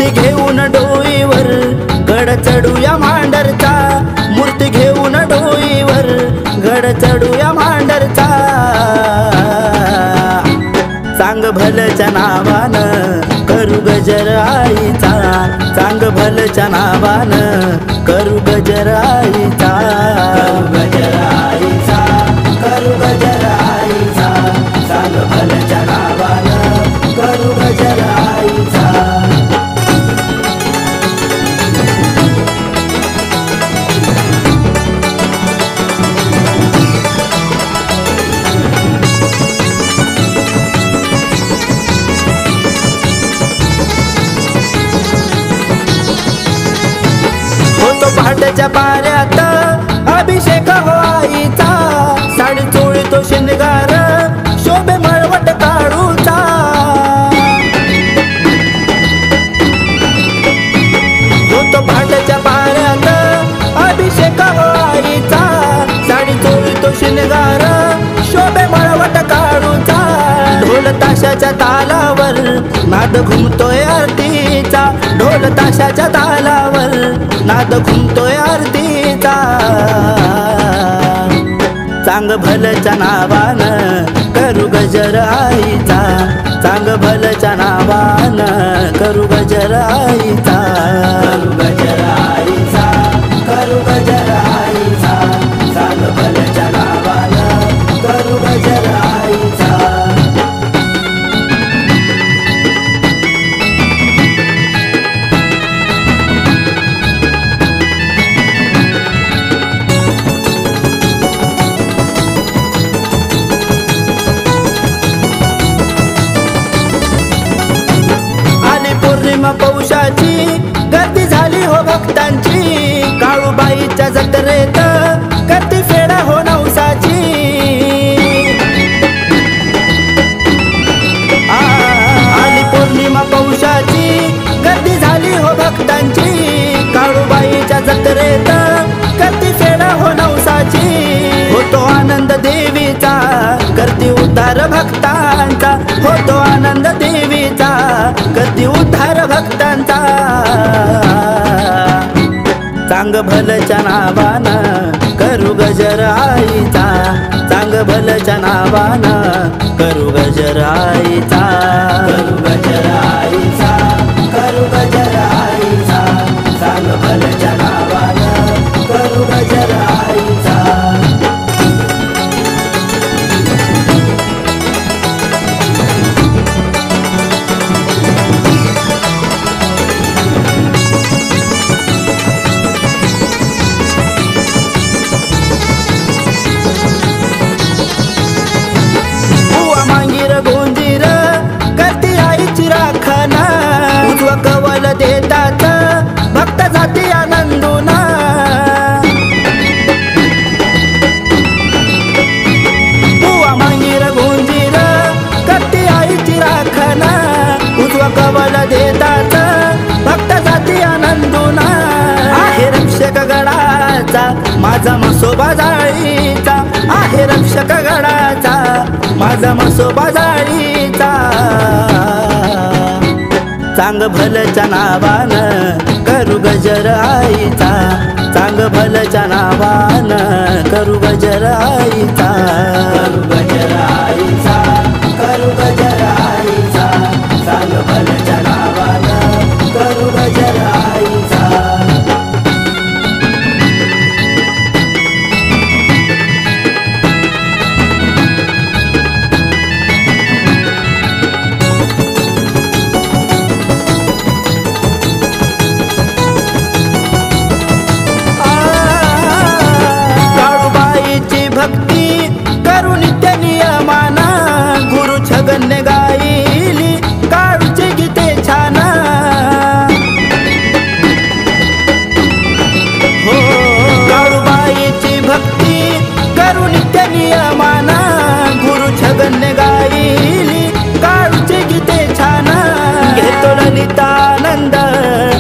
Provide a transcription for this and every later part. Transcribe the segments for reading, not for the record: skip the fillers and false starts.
मूर्ती घेऊन डोईवर गड चढूया मांडरचा, मूर्ती घेऊन डोईवर गड चढूया मांडरचा। चांग भलच्या नावानं करू गजर आईचा, चांग भलच्या नावानं करू गजर आईचा, करू गजर आईचा, करू गजर आईचा, चांग भलच्या नावानं करू गजर आईचा। पहाटेच्या पाऱ्यात अभिषेक हो आईचा, साडी चोळीतो शिंगार शोभे मळवट काढूचा। होतो पहाटेच्या पाऱ्यात अभिषेक हो आईचा, साडी चोळीतो शिंगार शोभे मळवट काढूचा। ढोल ताशाच्या तालावर नाद घुमतोय आरतीचा, ढोल ताशाच्या तालावर नाद घुमतोय आरतीचा। चांग भलच्या नावानं करू गजर आईचा, चांग भलच्या नावानं करू गजर आईचा, करू गजर आईचा, करू गजर आईचा, चांग भलच्या नावानं करू गजर आईचा। पौषाची गर्दी झाली हो भक्तांची, काळूबाईच्या जत्रेत गर्दी फेडा हो नवसाची। आली पौर्णिमा पौषाची गर्दी झाली हो भक्तांची, काळूबाईच्या जत्रेत गर्दी फेडा हो नवसाची। होतो आनंद देवीचा गर्दी उद्धार भक्तांचा, होतो आनंद देवीचा गर्दी उद्धार भक्तांचा। चांग भलच्या नावानं करू गजर आईचा, चांग भलच्या नावानं करू गजर आईचा, करू गजर आईचा, करू गजर आईचा, चांग भलच्या नावानं करू गजर आईचा। कवल देतात भक्त जाती आनंदुना, बुवा मांगीर गुंजीर करती आईची राखणा, उजवा कवल देतात भक्त जाती आनंदुना। आहे रक्षक गडाचा माझा मसोबा जाळीचा, आहे रक्षक गडाचा माझा मसोबा जाळीचा। चांग भलच्या नावानं करू गजर आईचा, चांग भलच्या नावानं करू गजर आईचा, करू गजर आईचा, करू गजर आईचा, चांग भलच्या नावानं करू गजर आईचा।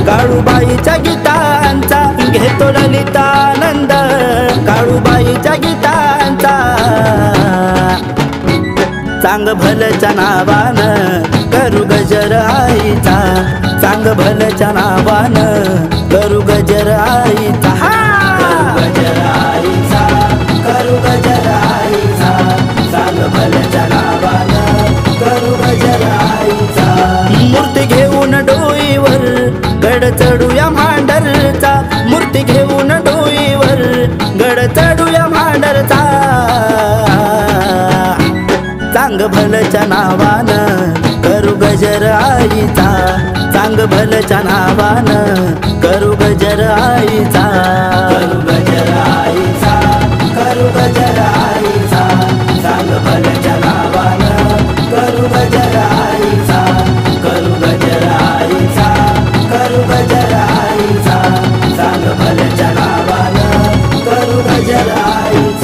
काळूबाईच्या गीतांचा घेतो ललितानंद, काळूबाईच्या गीतांचा। चांग भलच्या नावानं करू गजर आईचा चांग भलच्या नावानं करू गजर आईचा करू गजर आईचा करू गजर आईचा चांग भलच्या नावानं करू गजर आईचा मूर्ती घेऊन डोईवर गड चढूया मांडरचा मूर्ती घेऊन डोईवर गड चढूया मांडरचा चांग भलच्या नावानं करू गजर आईचा चांग भलच्या नावानं करू गजर आईचा करू गजर आईचा करू गजर आईचा चांग भलच्या नावानं करू गजर आईचा करू गजर आईचा करू गजर आईचा चांग भलच्या नावानं करू गजर आईचा